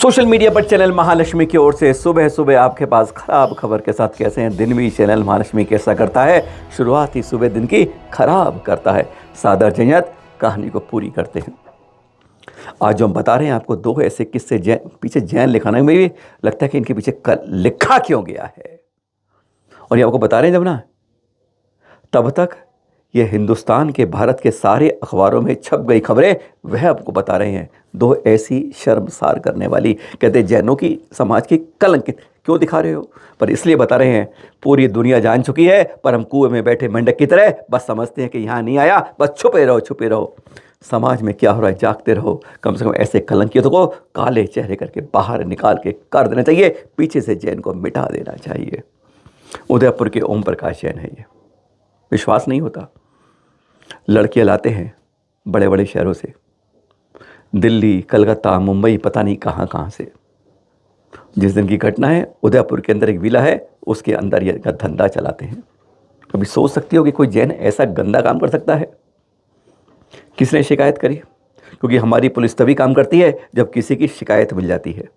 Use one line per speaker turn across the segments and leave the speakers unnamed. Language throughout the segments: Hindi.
सोशल मीडिया पर चैनल महालक्ष्मी की ओर से सुबह सुबह आपके पास खराब खबर के साथ कैसे हैं दिन भी चैनल महालक्ष्मी कैसा करता है, शुरुआत ही सुबह दिन की खराब करता है। सादर जैनत कहानी को पूरी करते हैं। आज जो हम बता रहे हैं आपको दो ऐसे किस्से पीछे जैन लिखाने में भी लगता है कि इनके पीछे लिखा क्यों गया है। और ये आपको बता रहे हैं जब ना, तब तक ये हिंदुस्तान के भारत के सारे अखबारों में छप गई खबरें वह आपको बता रहे हैं। दो ऐसी शर्मसार करने वाली, कहते जैनों की समाज की कलंकित क्यों दिखा रहे हो, पर इसलिए बता रहे हैं पूरी दुनिया जान चुकी है, पर हम कुएं में बैठे मेंढक की तरह बस समझते हैं कि यहाँ नहीं आया, बस छुपे रहो। समाज में क्या हो रहा है जागते रहो। कम से कम ऐसे कलंकितों को काले चेहरे करके बाहर निकाल के कर देना चाहिए, पीछे से जैन को मिटा देना चाहिए। उदयपुर के ओम प्रकाश जैन है ये, विश्वास नहीं होता। लड़कियां लाते हैं बड़े बड़े शहरों से, दिल्ली, कलकत्ता, मुंबई, पता नहीं कहाँ से। जिस दिन की घटना है, उदयपुर के अंदर एक विला है, उसके अंदर ये का धंधा चलाते हैं। कभी सोच सकती हो कि कोई जैन ऐसा गंदा काम कर सकता है? किसने शिकायत करी? क्योंकि हमारी पुलिस तभी काम करती है जब किसी की शिकायत मिल जाती है।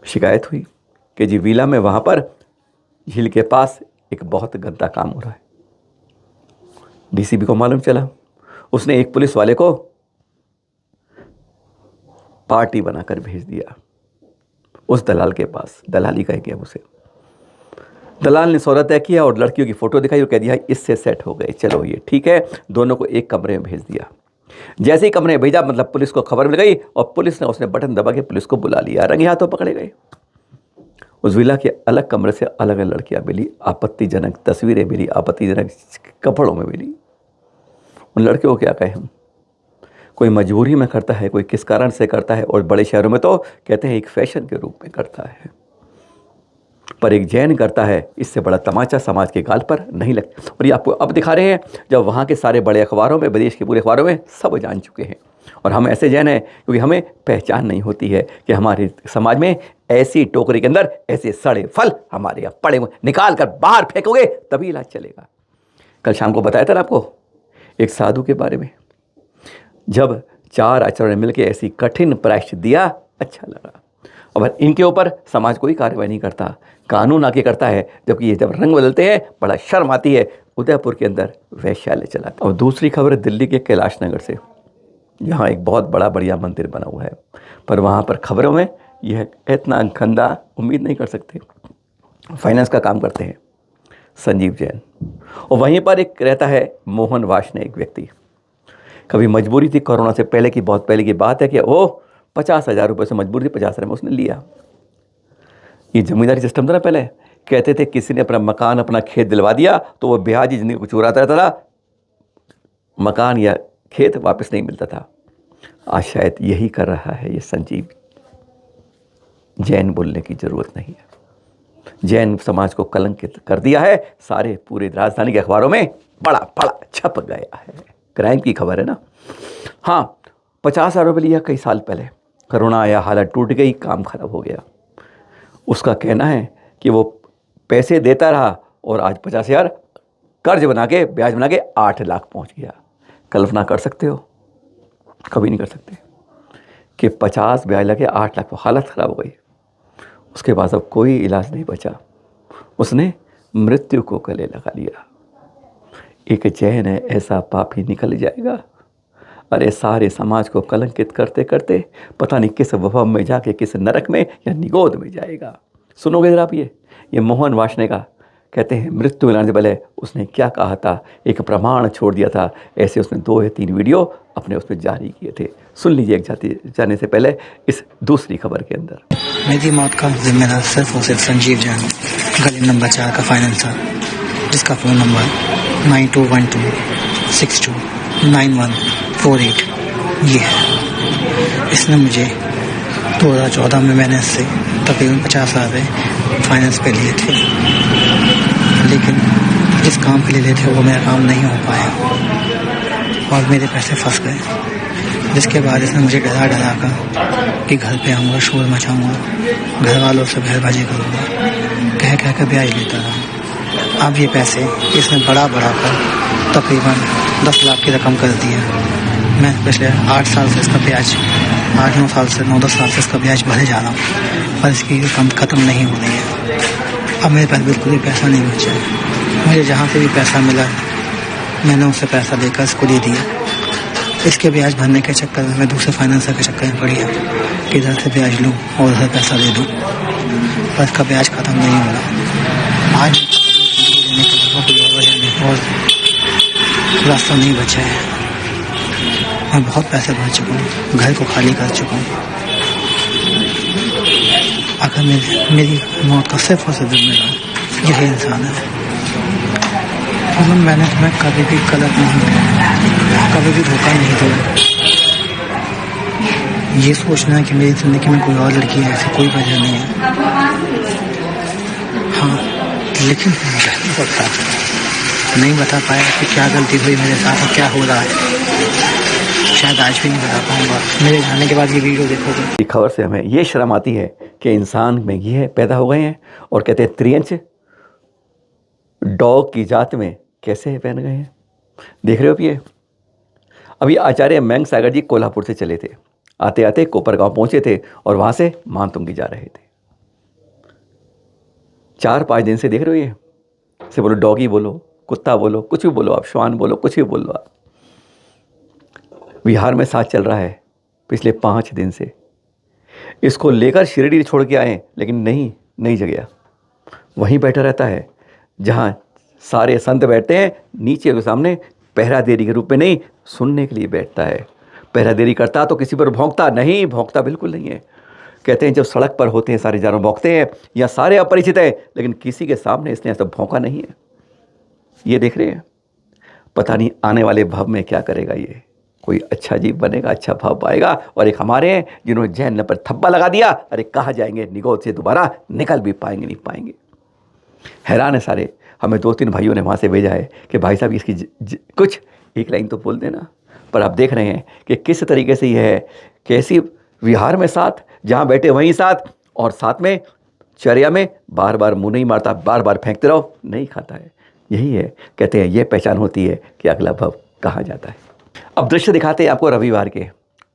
शिकायत हुई कि जी विला में वहाँ पर झील के पास एक बहुत गंदा काम हो रहा है। डीसीपी को मालूम चला, उसने एक पुलिस वाले को पार्टी बनाकर भेज दिया उस दलाल के पास। दलाली कह गया उसे। दलाल ने सौदा तय किया और लड़कियों की फोटो दिखाई और कह दिया इससे सेट हो गए, चलो ये ठीक है। दोनों को एक कमरे में भेज दिया। जैसे ही कमरे में भेजा, मतलब पुलिस को खबर मिल गई और पुलिस ने उसने बटन दबा के पुलिस को बुला लिया। रंगे हाथों पकड़े गए। उस विला के अलग कमरे से अलग अलग लड़कियां मिली, आपत्तिजनक तस्वीरें मिली, आपत्तिजनक कपड़ों में मिली। उन लड़कियों को क्या कहें हम? कोई मजबूरी में करता है, कोई किस कारण से करता है, और बड़े शहरों में तो कहते हैं एक फैशन के रूप में करता है, पर एक जैन करता है, इससे बड़ा तमाचा समाज के गाल पर नहीं लगता। और ये आपको अब दिखा रहे हैं जब वहाँ के सारे बड़े अखबारों में, विदेश के पूरे अखबारों में सब जान चुके हैं। और हम ऐसे जैन हैं क्योंकि हमें पहचान नहीं होती है कि हमारे समाज में ऐसी टोकरी के अंदर ऐसे सड़े फल हमारे यहाँ पड़े हुए, निकाल कर बाहर फेंकोगे तभी इलाज चलेगा। कल शाम को बताया था ना आपको एक साधु के बारे में, जब 4 आचार्यों ने मिलकर ऐसी कठिन प्रायश्चित दिया, अच्छा लगा। और इनके ऊपर समाज कोई कार्रवाई नहीं करता, कानून आके करता है, जबकि ये जब रंग बदलते हैं बड़ा शर्म आती है। उदयपुर के अंदर वैश्यालय चला। और दूसरी खबर दिल्ली के कैलाश नगर से, यहाँ एक बहुत बड़ा बढ़िया मंदिर बना हुआ है, पर वहाँ पर खबरों में यह इतना गंदा उम्मीद नहीं कर सकते। फाइनेंस का काम करते हैं संजीव जैन, और वहीं पर एक रहता है मोहन वासने, एक व्यक्ति। कभी मजबूरी थी, कोरोना से पहले की, बहुत पहले की बात है कि वो 50,000 रुपये से मजबूरी थी, 50,000 में उसने लिया। ये जमींदारी सिस्टम था ना पहले, कहते थे किसी ने अपना मकान, अपना खेत दिलवा दिया तो वो ब्याज ही जिंदगी को चुराता रहता था, मकान या खेत वापस नहीं मिलता था। आज शायद यही कर रहा है ये संजीव जैन। बोलने की जरूरत नहीं है। जैन समाज को कलंकित कर दिया है, सारे पूरे राजधानी के अखबारों में बड़ा बड़ा छप गया है। क्राइम की खबर है ना। हाँ, 50,000 रुपये लिया कई साल पहले, कोरोना आया, हालत टूट गई, काम खराब हो गया। उसका कहना है कि वो पैसे देता रहा और आज 50,000 कर्ज बना के, ब्याज बना के 8 लाख पहुंच गया। कल्पना कर सकते हो? कभी नहीं कर सकते कि 50 ब्याज लगे 8 लाख, हालत ख़राब हो गई। उसके बाद अब कोई इलाज नहीं बचा, उसने मृत्यु को गले लगा लिया। एक जैन है, ऐसा पापी निकल जाएगा। अरे सारे समाज को कलंकित करते करते पता नहीं किस वहम में जाके, किस नरक में या निगोद में जाएगा। सुनोगे जरा आप ये मोहन वासने का, कहते हैं मृत्यु मिलाने से पहले उसने क्या कहा था, एक प्रमाण छोड़ दिया था। ऐसे उसने 2 या 3 वीडियो अपने उसमें जारी किए थे। सुन लीजिए एक जाने से पहले इस दूसरी खबर के अंदर।
मेरी मौत का जिम्मेदार सिर्फ और सिर्फ संजीव जैन, गली नंबर 4 का फाइनेंसर, जिसका फ़ोन नंबर 9212629148 ये है। इसने मुझे 2014 में मैंने इससे तकरीबन 50,000 रुपये फाइनेंस पे लिए थे, लेकिन जिस काम के लिए लिए थे वो मेरा काम नहीं हो पाया और मेरे पैसे फंस गए। जिसके बाद इसने मुझे डरा कर कि घर पे आऊँगा, शोर मचाऊँगा, घर वालों से बहरबाजी करूँगा, कह कर ब्याज लेता रहा। अब ये पैसे इसने बढ़ा कर तकरीबन 10 लाख की रकम कर दी है। मैं पिछले 8 साल से इसका ब्याज 8-9 साल से 9-10 साल से इसका ब्याज भरे जा रहा हूँ, पर इसकी रकम ख़त्म नहीं हो रही है। अब मेरे पास बिल्कुल भी पैसा नहीं बचा है। मुझे जहाँ से भी पैसा मिला मैंने उसे पैसा देकर इसको दे दिया। इसके ब्याज भरने के चक्कर में मैं दूसरे फाइनेंसर के चक्कर में पड़ गया कि इधर से ब्याज लूँ और उधर पैसा दे दूँ, पर इसका ब्याज ख़त्म नहीं हो रहा। आज देने के अलावा कोई और वजह नहीं और रास्ता नहीं बचा है। मैं बहुत पैसे भर चुका हूँ, घर को खाली कर चुका हूँ। अगर मेरी मौत का सिर्फ और सिर्फ जिम्मेदार यही इंसान है। और मैंने तुम्हें कभी भी गलत नहीं किया, कभी भी धोखा नहीं दिया। ये सोचना कि मेरी ज़िंदगी में कोई और लड़की है ऐसी कोई वजह नहीं है। हाँ, लेकिन नहीं बता पाया कि क्या गलती हुई मेरे साथ और क्या हो रहा है। शायद आज भी नहीं बता पाऊंगा। मेरे जाने के बाद ये वीडियो देखोगे।
इस खबर से हमें ये शर्म आती है कि इंसान में ये पैदा हो गए हैं और कहते हैं त्रियंच डॉग की जात में कैसे पहन गए हैं। देख रहे हो ये अभी आचार्य मयंक सागर जी कोल्हापुर से चले थे, आते आते कोपरगांव पहुंचे थे और वहां से मानतुंगी जा रहे थे। 4-5 दिन से देख रहे हो ये से बोलो डॉगी बोलो, कुत्ता बोलो, कुछ भी बोलो आप, श्वान बोलो, कुछ भी बोलो आप, बिहार में साथ चल रहा है पिछले 5 दिन से। इसको लेकर शिरडी छोड़ के आए लेकिन नहीं जगह, वहीं बैठा रहता है जहां सारे संत बैठते हैं। नीचे के सामने पहरादेरी के रूप में नहीं, सुनने के लिए बैठता है। पहरादेरी करता तो किसी पर भौंकता नहीं, भौंकता बिल्कुल नहीं है। कहते हैं जब सड़क पर होते हैं सारे जानवर भौंकते हैं या सारे अपरिचित हैं, लेकिन किसी के सामने इसने ऐसा भौंका नहीं है। ये देख रहे हैं, पता नहीं आने वाले भव में क्या करेगा ये। कोई अच्छा जीव बनेगा, अच्छा भाव पाएगा। और एक हमारे हैं जिन्होंने जहन्नम पर थप्पा लगा दिया, अरे कहाँ जाएंगे, निगोद से दोबारा निकल भी पाएंगे नहीं पाएंगे। हैरान है सारे। हमें 2-3 भाइयों ने वहाँ से भेजा है कि भाई साहब इसकी कुछ एक लाइन तो बोल देना। पर आप देख रहे हैं कि किस तरीके से यह है, कैसी विहार में साथ, जहाँ बैठे वहीं साथ, और साथ में चर्या में बार बार मुँह नहीं मारता, बार बार फेंकते रहो, नहीं खाता है। यही है, कहते हैं ये पहचान होती है कि अगला भव कहाँ जाता है। अब दृश्य दिखाते हैं आपको रविवार के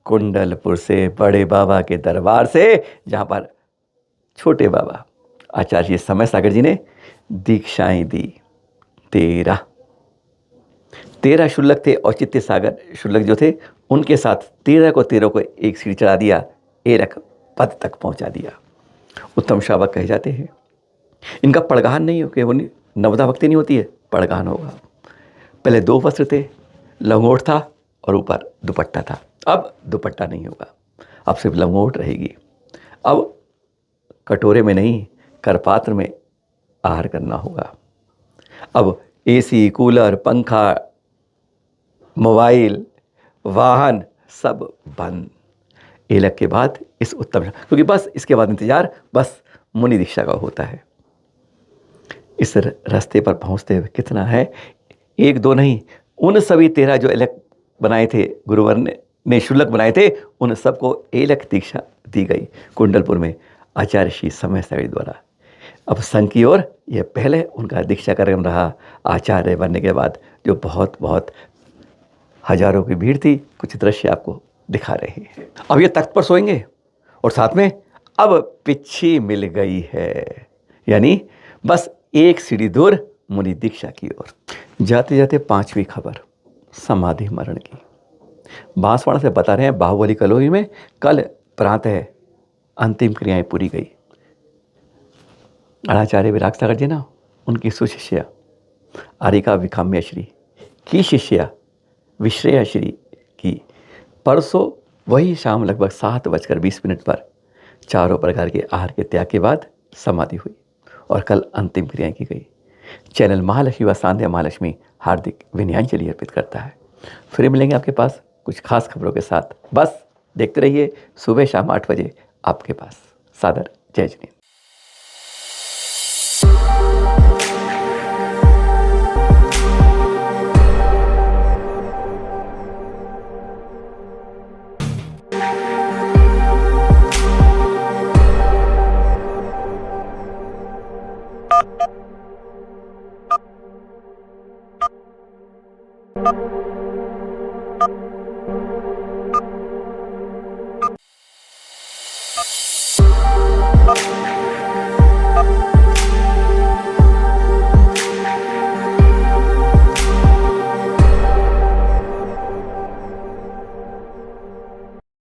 कुंडलपुर से, बड़े बाबा के दरबार से, जहाँ पर छोटे बाबा आचार्य समय सागर जी ने दीक्षाएं दी। 13 शुल्लक थे, औचित्य सागर शुल्लक जो थे उनके साथ 13 को एक सीढ़ी चढ़ा दिया, एरक पद तक पहुंचा दिया। उत्तम श्रावक कहे जाते हैं। इनका पड़गान नहीं हो कि वो नवदा भक्ति नहीं होती है, पड़गान होगा। पहले 2 वस्त्र थे, लंगोट था और ऊपर दुपट्टा था। अब दुपट्टा नहीं होगा, अब सिर्फ लंगोट रहेगी। अब कटोरे में नहीं, करपात्र में आहार करना होगा। अब एसी, कूलर, पंखा, मोबाइल, वाहन सब बंद। एलक के बाद इस उत्तम, क्योंकि बस इसके बाद इंतजार बस मुनि दीक्षा का होता है। इस रास्ते पर पहुंचते हुए कितना है, 1-2 नहीं, उन सभी 13 जो एलक बनाए थे, गुरुवर ने शुल्लक बनाए थे, उन सबको एलक दीक्षा दी गई कुंडलपुर में आचार्य श्री समय सागर द्वारा। अब संघ की ओर यह पहले उनका दीक्षा कार्यक्रम रहा आचार्य बनने के बाद, जो बहुत हजारों की भीड़ थी। कुछ दृश्य आपको दिखा रहे हैं। अब ये तख्त पर सोएंगे और साथ में अब पिच्छी मिल गई है, यानी बस एक सीढ़ी दूर मुनि दीक्षा की ओर। जाते जाते 5वीं खबर समाधि मरण की। बांसवाड़ा से बता रहे हैं, बाहुबली कलोई में कल प्रातः अंतिम क्रियाएं पूरी गई। आचार्य विराग सागर जी ना, उनकी सुशिष्या आरिका विखाम्य श्री की शिष्या विश्रेया श्री की परसों वही शाम लगभग 7:20 पर चारों प्रकार के आहार के त्याग के बाद समाधि हुई और कल अंतिम क्रियाएं की गई। चैनल महालक्ष्मी व सांध्या महालक्ष्मी हार्दिक विनयांजलि अर्पित करता है। फिर मिलेंगे आपके पास कुछ खास खबरों के साथ। बस देखते रहिए सुबह शाम 8 बजे आपके पास। सादर जय जय।
है।